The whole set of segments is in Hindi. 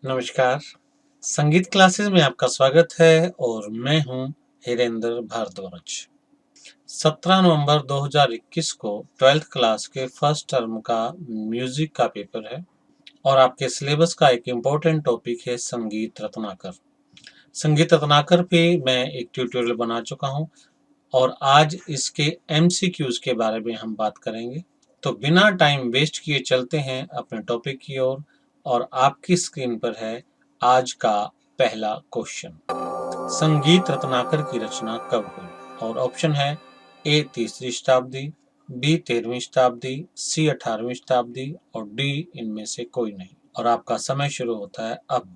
नमस्कार। संगीत क्लासेस में आपका स्वागत है और मैं हूं हिरेंद्र भारद्वाज। 17 नवंबर 2021 को 12th क्लास के फर्स्ट टर्म का म्यूजिक का पेपर है और आपके सिलेबस का एक इम्पोर्टेंट टॉपिक है संगीत रत्नाकर। संगीत रत्नाकर पे मैं एक ट्यूटोरियल बना चुका हूं और आज इसके MCQs के बारे में हम बात करेंगे। तो बिना टाइम वेस्ट किए चलते हैं अपने टॉपिक की ओर और आपकी स्क्रीन पर है आज का पहला क्वेश्चन। संगीत रत्नाकर की रचना कब हुई? और ऑप्शन है ए 3री शताब्दी, बी 13वीं शताब्दी, सी 18वीं शताब्दी और डी इनमें से कोई नहीं। और आपका समय शुरू होता है अब।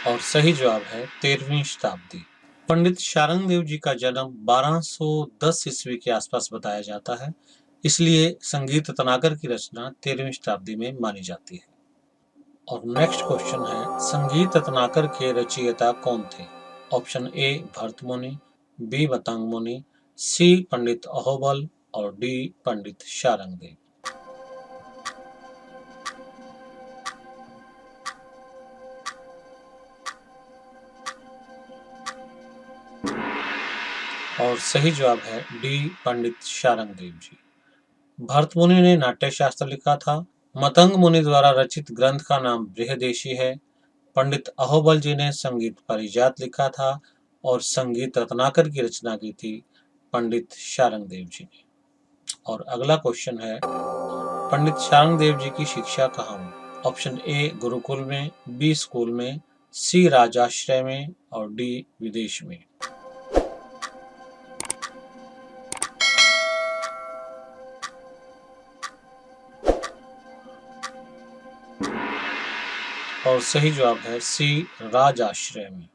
और सही जवाब है 13वीं शताब्दी। पंडित शारंग देव जी का जन्म 1210 ईस्वी के आसपास बताया जाता है, इसलिए संगीत रत्नाकर की रचना 13वीं शताब्दी में मानी जाती है। और नेक्स्ट क्वेश्चन है, संगीत रत्नाकर के रचयिता कौन थे? ऑप्शन ए भरत मुनि, बी मतंग मुनि, सी पंडित अहोबल और डी पंडित शारंग देव। और सही जवाब है डी पंडित शारंग देव जी। भरत मुनि ने नाट्य शास्त्र लिखा था। मतंग मुनि द्वारा रचित ग्रंथ का नाम बृहदेशी है। पंडित अहोबल जी ने संगीत पारिजात लिखा था और संगीत रत्नाकर की रचना की थी पंडित शारंग देव जी ने। और अगला क्वेश्चन है, पंडित शारंग देव जी की शिक्षा कहाँ हुई? ऑप्शन ए गुरुकुल में, बी स्कूल में, सी राजाश्रय में और डी विदेश में। और सही जवाब है सी राजाश्रय में।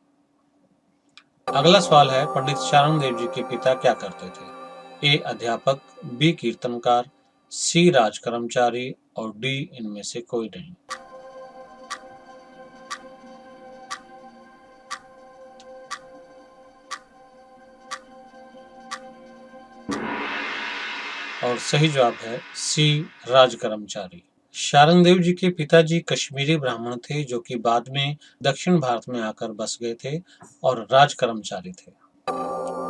अगला सवाल है, पंडित शारंग देव जी के पिता क्या करते थे? ए अध्यापक, बी कीर्तनकार, सी राज कर्मचारी और डी इनमें से कोई नहीं। और सही जवाब है सी राज कर्मचारी। शारंग देव जी के पिताजी कश्मीरी ब्राह्मण थे जो कि बाद में दक्षिण भारत में आकर बस गए थे और राज कर्मचारी थे।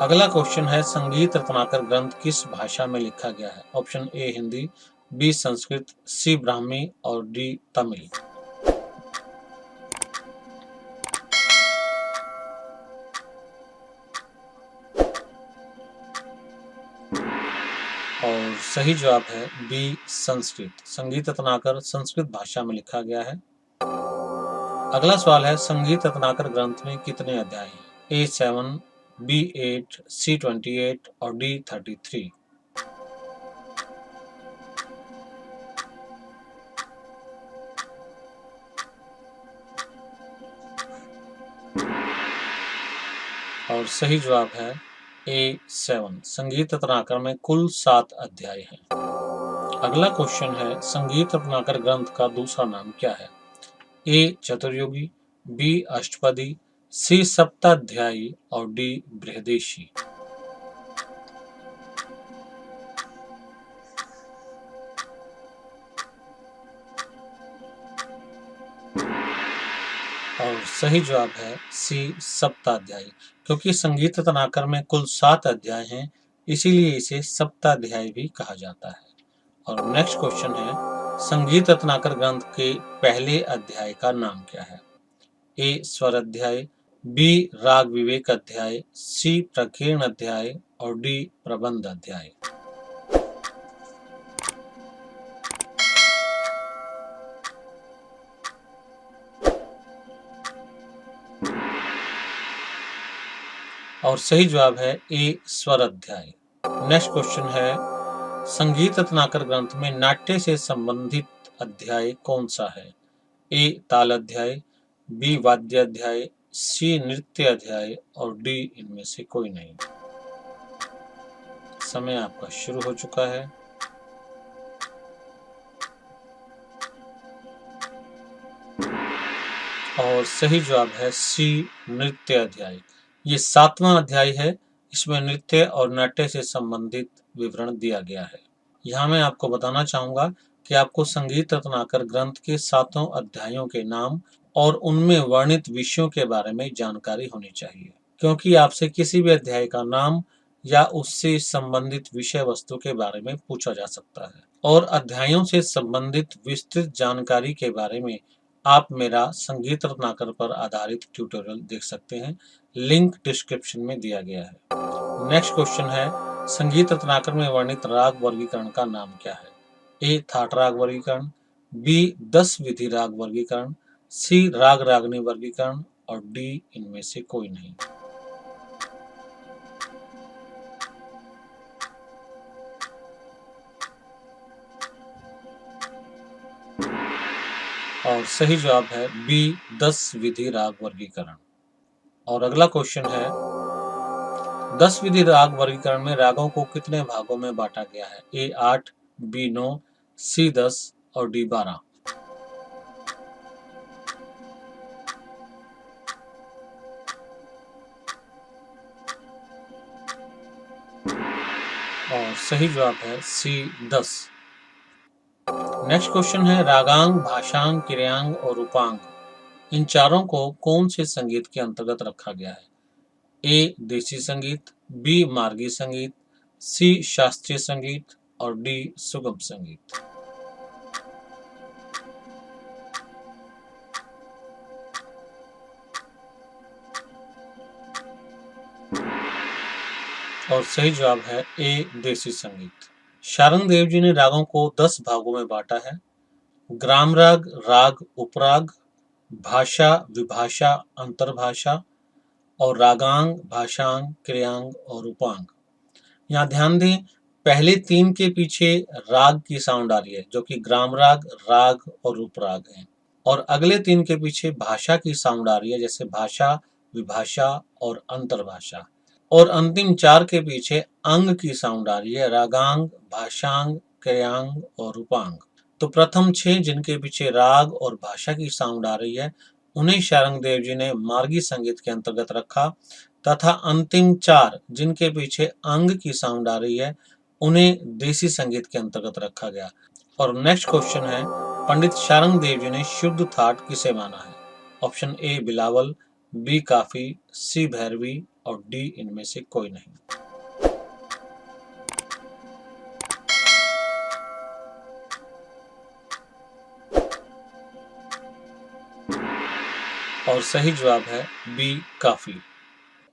अगला क्वेश्चन है, संगीत रत्नाकर ग्रंथ किस भाषा में लिखा गया है? Option A Hindi, B Sanskrit, C Brahmi और डी तमिल। और सही जवाब है बी संस्कृत। संगीत रत्नाकर संस्कृत भाषा में लिखा गया है। अगला सवाल है, संगीत रत्नाकर ग्रंथ में कितने अध्याय हैं? ए 7, बी 8, सी 28 और डी 33। और सही जवाब है ए 7। संगीत रत्नाकर में कुल 7 अध्याय हैं। अगला क्वेश्चन है, संगीत रत्नाकर ग्रंथ का दूसरा नाम क्या है? ए चतुर्युगी, बी अष्टपदी, सी सप्ताध्यायी और डी बृहदेशी। और सही जवाब है सी सप्ताध्यायी। क्योंकि संगीत रत्नाकर में कुल 7 अध्याय हैं, इसीलिए इसे सप्ताध्यायी भी कहा जाता है। और नेक्स्ट क्वेश्चन है, संगीत रत्नाकर ग्रंथ के पहले अध्याय का नाम क्या है? ए स्वर अध्याय, बी राग विवेक अध्याय, सी प्रकीर्ण अध्याय और डी प्रबंध अध्याय। और सही जवाब है ए स्वर अध्याय। नेक्स्ट क्वेश्चन है, संगीत रत्नाकर ग्रंथ में नाट्य से संबंधित अध्याय कौन सा है? ए ताल अध्याय, बी वाद्य अध्याय, सी नृत्य अध्याय और डी इनमें से कोई नहीं। समय आपका शुरू हो चुका है। और सही जवाब है सी नृत्य अध्याय। ये 7वां अध्याय है इसमें नृत्य और नाट्य से संबंधित विवरण दिया गया है। यहाँ मैं आपको बताना चाहूँगा कि आपको संगीत रत्नाकर ग्रंथ के 7 अध्यायों के नाम और उनमें वर्णित विषयों के बारे में जानकारी होनी चाहिए, क्योंकि आपसे किसी भी अध्याय का नाम या उससे संबंधित विषय वस्तु के बारे में पूछा जा सकता है। और अध्यायों से संबंधित विस्तृत जानकारी के बारे में आप मेरा संगीत रत्नाकर पर आधारित ट्यूटोरियल देख सकते हैं, लिंक डिस्क्रिप्शन में दिया गया है। नेक्स्ट क्वेश्चन है, संगीत रत्नाकर में वर्णित राग वर्गीकरण का नाम क्या है? ए थाट राग वर्गीकरण, बी 10 विधि राग वर्गीकरण, सी राग रागनी वर्गीकरण और डी इनमें से कोई नहीं। और सही जवाब है बी 10 विधि राग वर्गीकरण। और अगला क्वेश्चन है, 10 विधि राग वर्गीकरण में रागों को कितने भागों में बांटा गया है? ए 8, बी 9, सी 10 और डी 12। और सही जवाब है सी 10। नेक्स्ट क्वेश्चन है, रागांग, भाषांग, किरयांग और रूपांग, इन चारों को कौन से संगीत के अंतर्गत रखा गया है? ए देसी संगीत, बी मार्गी संगीत, सी शास्त्रीय संगीत और डी सुगम संगीत। और सही जवाब है ए देसी संगीत। शारंग देव जी ने रागों को 10 भागों में बांटा है, ग्राम राग, राग उपराग, भाषा विभाषा अंतर्भाषा और रागांग, भाषांग, क्रियांग और रूपांग। यहाँ ध्यान दें, पहले 3 के पीछे राग की साउंड आ रही है, जो कि ग्राम राग, राग और उपराग है, और अगले 3 के पीछे भाषा की साउंड आ रही है, जैसे भाषा विभाषा और अंतर्भाषा, और अंतिम 4 के पीछे अंग की साउंड आ रही है, रागांग, भाषांग, क्रियांग और रूपांग। तो प्रथम 6 जिनके पीछे राग और भाषा की साउंड आ रही है, उन्हें शारंग देव जी ने मार्गी संगीत के अंतर्गत रखा, तथा अंतिम 4 जिनके पीछे अंग की साउंड आ रही है, उन्हें देसी संगीत के अंतर्गत रखा गया। और नेक्स्ट क्वेश्चन है, पंडित शारंग देव जी ने शुद्ध थाट किसे माना है? ऑप्शन ए बिलावल, बी काफी, सी भैरवी और डी इनमें से कोई नहीं। और सही जवाब है बी काफी।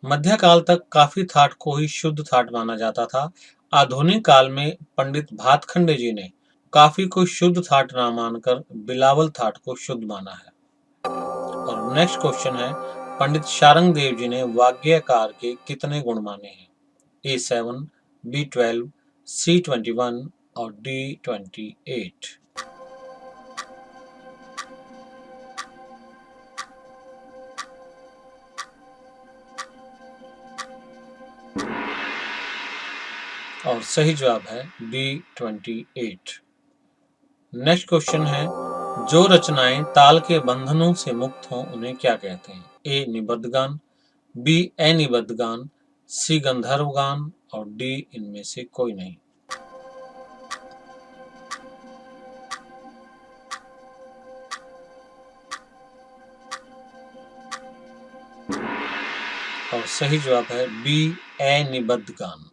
मध्यकाल तक काफी थाट को ही शुद्ध थाट माना जाता था। आधुनिक काल में पंडित भातखंडे जी ने काफी को शुद्ध थाट ना मानकर बिलावल थाट को शुद्ध माना है। और नेक्स्ट क्वेश्चन है, पंडित शारंग देव जी ने वाग्यकार के कितने गुण माने हैं? ए 7, बी 12, सी 21 और डी 28। और सही जवाब है डी 28। नेक्स्ट क्वेश्चन है, जो रचनाएं ताल के बंधनों से मुक्त हों उन्हें क्या कहते हैं? ए निबद्ध गान, बी अनिबद्ध गान, सी गंधर्व गान और डी इनमें से कोई नहीं। और सही जवाब है बी अनिबद्ध गान।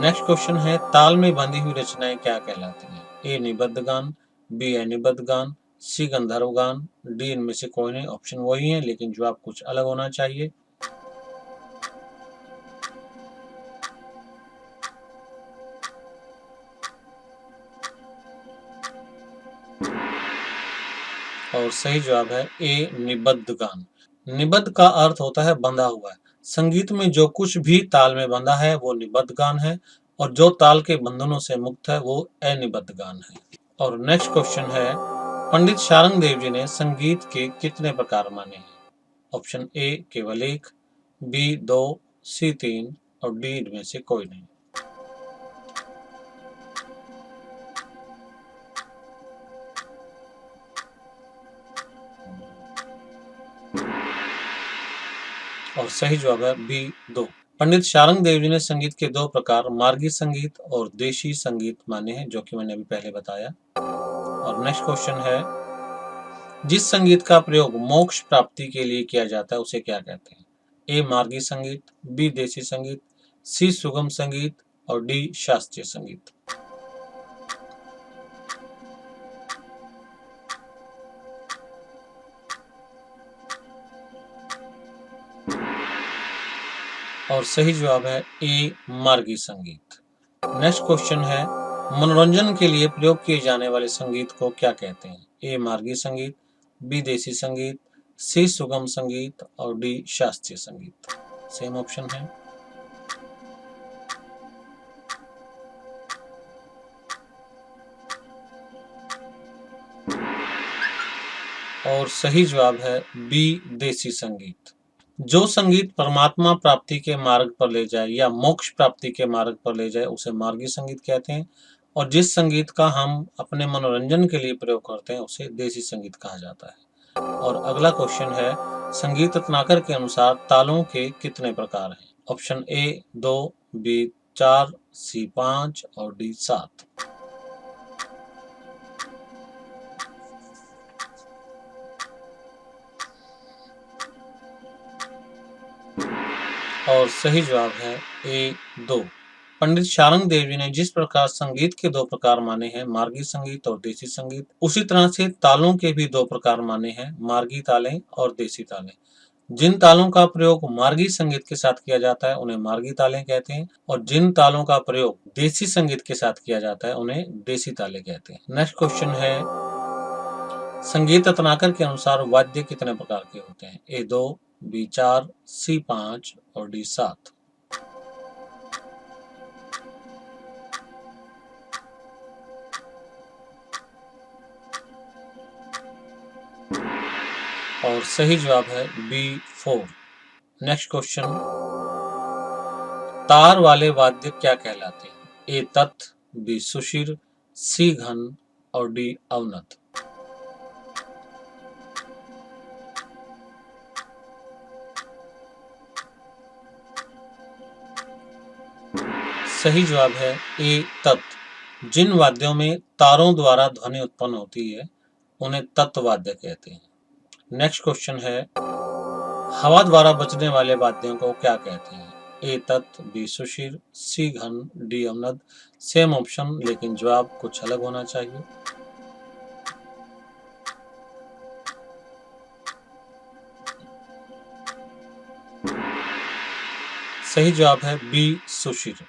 नेक्स्ट क्वेश्चन है, ताल में बंधी हुई रचनाएं क्या कहलाती हैं? ए निबद्ध गान, बी अनिबद्ध गान, सी गंधर्व गान, डी इनमें से कोई नहीं। ऑप्शन वही है, लेकिन जवाब कुछ अलग होना चाहिए। और सही जवाब है ए निबद्ध गान। निबद्ध का अर्थ होता है बंधा हुआ है। संगीत में जो कुछ भी ताल में बंधा है वो निबद्ध गान है, और जो ताल के बंधनों से मुक्त है वो अनिबद्ध गान है। और नेक्स्ट क्वेश्चन है, पंडित शारंग देव जी ने संगीत के कितने प्रकार माने हैं? ऑप्शन ए केवल 1, बी 2, सी 3 और डी इनमें से कोई नहीं। और सही जवाब है बी 2। पंडित शारंग देव जी ने संगीत के दो प्रकार मार्गी संगीत और देशी संगीत माने हैं, जो कि मैंने अभी पहले बताया। और नेक्स्ट क्वेश्चन है, जिस संगीत का प्रयोग मोक्ष प्राप्ति के लिए किया जाता है उसे क्या कहते हैं? ए मार्गी संगीत, बी देसी संगीत, सी सुगम संगीत और डी शास्त्रीय संगीत। और सही जवाब है ए मार्गी संगीत। नेक्स्ट क्वेश्चन है, मनोरंजन के लिए प्रयोग किए जाने वाले संगीत को क्या कहते हैं? ए मार्गी संगीत, बी देसी संगीत, सी सुगम संगीत और डी शास्त्रीय संगीत। सेम ऑप्शन है। और सही जवाब है बी देसी संगीत। जो संगीत परमात्मा प्राप्ति के मार्ग पर ले जाए या मोक्ष प्राप्ति के मार्ग पर ले जाए उसे मार्गी संगीत कहते हैं, और जिस संगीत का हम अपने मनोरंजन के लिए प्रयोग करते हैं उसे देसी संगीत कहा जाता है। और अगला क्वेश्चन है, संगीत रत्नाकर के अनुसार तालों के कितने प्रकार हैं? ऑप्शन ए 2, बी 4, सी 5 और डी 7। और सही जवाब है ए 2। पंडित शारंग देव जी ने जिस प्रकार संगीत के दो प्रकार माने हैं मार्गी संगीत और देसी संगीत, उसी तरह से तालों के भी दो प्रकार माने हैं मार्गी तालें और देसी तालें। जिन तालों का प्रयोग मार्गी संगीत के साथ किया जाता है उन्हें मार्गी तालें कहते हैं, और जिन तालों का प्रयोग देसी संगीत के साथ किया जाता है उन्हें देसी ताले कहते हैं। नेक्स्ट क्वेश्चन है, संगीत रत्नाकर के अनुसार वाद्य कितने प्रकार के होते हैं? ए 2, बी 4, सी 5 और डी 7। और सही जवाब है बी 4। नेक्स्ट क्वेश्चन, तार वाले वाद्य क्या कहलाते हैं? ए तत्, बी सुशिर, सी घन और डी अवनत। सही जवाब है ए तत्। जिन वाद्यों में तारों द्वारा ध्वनि उत्पन्न होती है उन्हें तत् वाद्य कहते हैं। नेक्स्ट क्वेश्चन है, हवा द्वारा बजने वाले वाद्यों को क्या कहते हैं? ए तत्, बी सुशिर, सी घन, डी अवनद। सेम ऑप्शन, लेकिन जवाब कुछ अलग होना चाहिए। सही जवाब है बी सुशिर।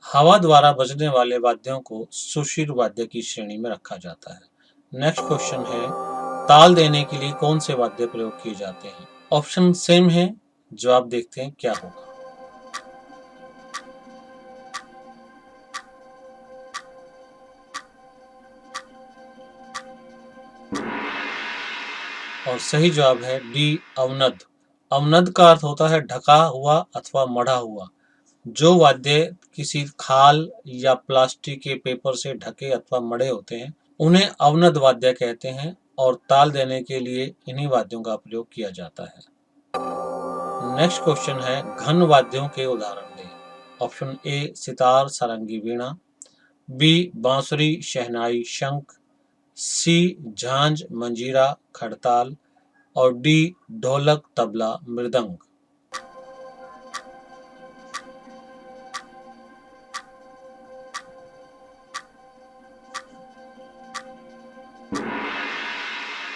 हवा द्वारा बजने वाले वाद्यों को सुशिर वाद्य की श्रेणी में रखा जाता है। नेक्स्ट क्वेश्चन है, ताल देने के लिए कौन से वाद्य प्रयोग किए जाते हैं? ऑप्शन सेम है, जवाब देखते हैं क्या होगा। और सही जवाब है डी अवनद। अवनद का अर्थ होता है ढका हुआ अथवा मढ़ा हुआ। जो वाद्य किसी खाल या प्लास्टिक के पेपर से ढके अथवा मढ़े होते हैं उन्हें अवनद वाद्य कहते हैं, और ताल देने के लिए इन्हीं वाद्यों का प्रयोग किया जाता है। नेक्स्ट क्वेश्चन है, घन वाद्यों के उदाहरण दें। Option A sitar sarangi veena, B bansuri shehnai शंख, सी झांझ मंजीरा खड़ताल और डी ढोलक तबला मृदंग।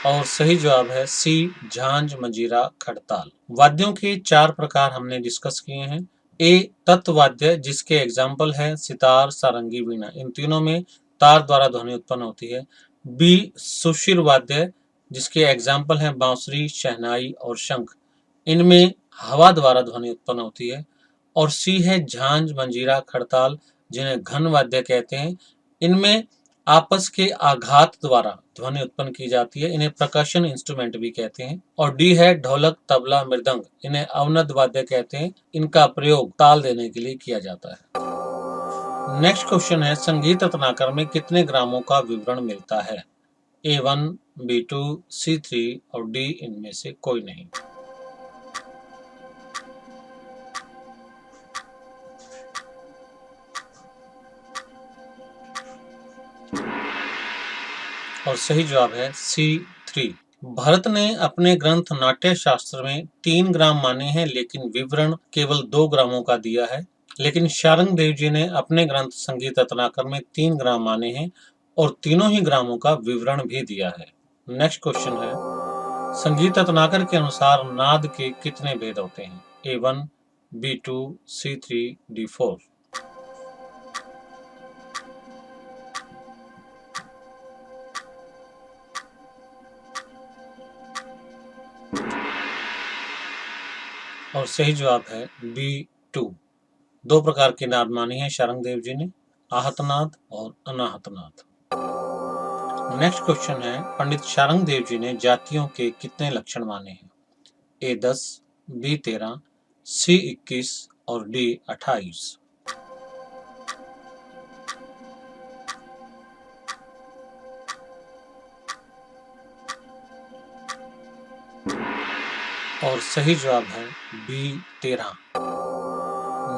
और सही जवाब है सी झांझ मंजीरा खड़ताल। वाद्यों के चार प्रकार हमने डिस्कस किए हैं। ए तत्व वाद्य, जिसके एग्जाम्पल है सितार सारंगी वीणा, इन तीनों में तार द्वारा ध्वनि उत्पन्न होती है। बी सुशिर वाद्य, जिसके एग्जाम्पल हैं बांसुरी शहनाई और शंख, इनमें हवा द्वारा ध्वनि उत्पन्न होती है। और सी है झांझ मंजीरा खड़ताल, जिन्हें घन वाद्य कहते हैं, इनमें आपस के आघात द्वारा ध्वनि उत्पन्न की जाती है, इन्हें प्रकर्शन इंस्ट्रूमेंट भी कहते हैं। और डी है ढोलक तबला मृदंग, इन्हें अवनद वाद्य कहते हैं, इनका प्रयोग ताल देने के लिए किया जाता है। नेक्स्ट क्वेश्चन है, संगीत रत्नाकर में कितने ग्रामों का विवरण मिलता है? A1, B2, C3 और D इनमें से कोई नहीं। और सही जवाब है C3। भरत ने अपने ग्रंथ नाट्य शास्त्र में 3 ग्राम माने हैं, लेकिन विवरण केवल 2 ग्रामों का दिया है। लेकिन शारंग देव जी ने अपने ग्रंथ संगीत रत्नाकर में 3 ग्राम माने हैं और तीनों ही ग्रामों का विवरण भी दिया है। नेक्स्ट क्वेश्चन है, संगीत रत्नाकर के अनुसार नाद के कितने भेद होते हैं? A1, B2, C3, D4। और सही जवाब है B2। 2 प्रकार के नाद माने हैं शारंग देव जी ने, आहत नाद और अनाहत नाद। नेक्स्ट क्वेश्चन है, पंडित शारंग देव जी ने जातियों के कितने लक्षण माने हैं? A10, B13, C21 और D28। और सही जवाब है B13।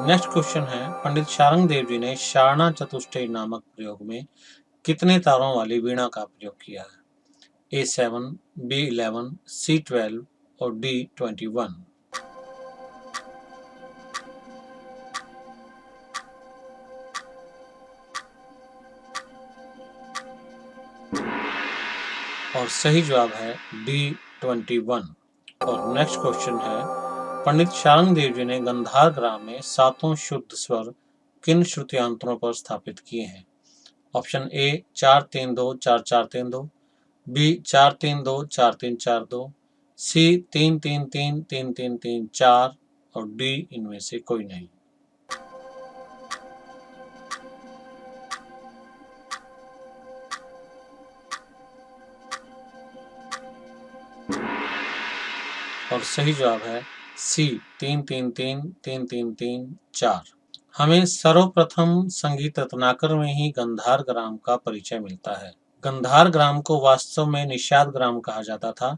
नेक्स्ट क्वेश्चन है, पंडित शारंग देव जी ने शारना चतुष्टय नामक प्रयोग में कितने तारों वाली वीणा का प्रयोग किया है? A7, B11, C12 और D21। और सही जवाब है D21। और नेक्स्ट क्वेश्चन है, पंडित शारंग देव जी ने गंधार ग्राम में 7 शुद्ध स्वर किन श्रुतियांतरों पर स्थापित किए हैं? ऑप्शन ए 4-3-2 4-4-3-2, बी 4-3-2 4-3-4-2, सी 3-3-3 3-3-3-4 और डी इनमें से कोई नहीं। और सही जवाब है सी 3-3-3 3-3-3-4। हमें सर्वप्रथम संगीत रत्नाकर में ही गंधार ग्राम का परिचय मिलता है। गंधार ग्राम को वास्तव में निषाद ग्राम कहा जाता था,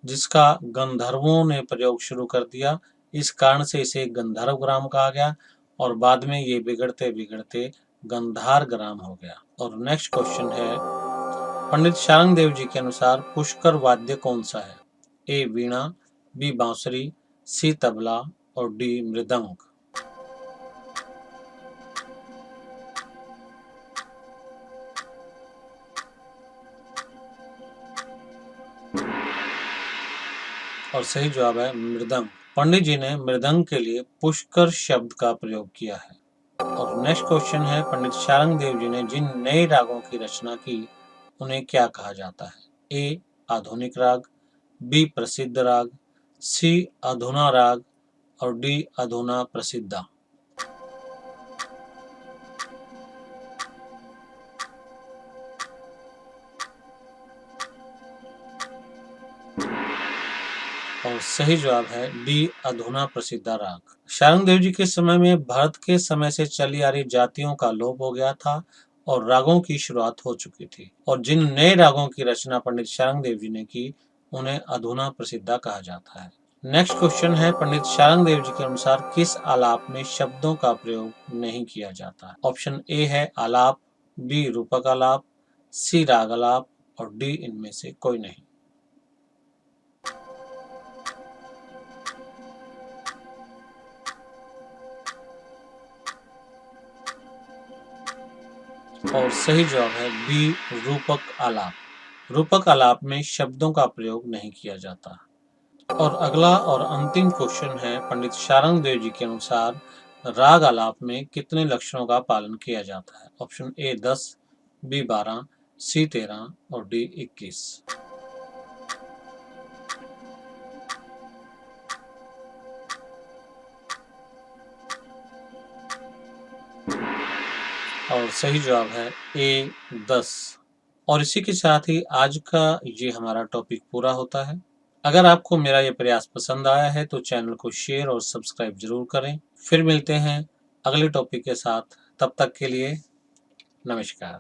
जिसका गंधर्वों ने प्रयोग शुरू कर दिया। इस कारण से इसे गंधर्व ग्राम कहा गया और बाद में ये बिगड़ते बिगड़ते गंधार ग्राम हो गया। और नेक्स्ट क्वेश्चन है, पंडित शारंग देव जी के अनुसार पुष्कर वाद्य कौन सा है? ए वीणा, बी बांसुरी, सी तबला और डी मृदंग। और सही जवाब है मृदंग। पंडित जी ने मृदंग के लिए पुष्कर शब्द का प्रयोग किया है। और नेक्स्ट क्वेश्चन है, पंडित शारंग देव जी ने जिन नए रागों की रचना की उन्हें क्या कहा जाता है? ए आधुनिक राग, बी प्रसिद्ध राग, सी अधुना राग और डी अधुना प्रसिद्धा। और सही जवाब है डी अधुना प्रसिद्धा राग। शारंग देव जी के समय में भरत के समय से चली आ रही जातियों का लोप हो गया था और रागों की शुरुआत हो चुकी थी, और जिन नए रागों की रचना पंडित शारंग देव जी ने की उन्हें अधुना प्रसिद्धा कहा जाता है। नेक्स्ट क्वेश्चन है, पंडित शारंग देव जी के अनुसार किस आलाप में शब्दों का प्रयोग नहीं किया जाता? ऑप्शन ए है आलाप, बी रूपक आलाप, सी राग आलाप और डी इनमें से कोई नहीं। और सही जवाब है बी रूपक आलाप। रूपक आलाप में शब्दों का प्रयोग नहीं किया जाता। और अगला और अंतिम क्वेश्चन है, पंडित शारंग देव जी के अनुसार राग आलाप में कितने लक्षणों का पालन किया जाता है? ऑप्शन ए 10, बी 12, सी 13 और डी 21। और सही जवाब है ए 10। और इसी के साथ ही आज का ये हमारा टॉपिक पूरा होता है। अगर आपको मेरा ये प्रयास पसंद आया है तो चैनल को शेयर और सब्सक्राइब जरूर करें। फिर मिलते हैं अगले टॉपिक के साथ, तब तक के लिए नमस्कार।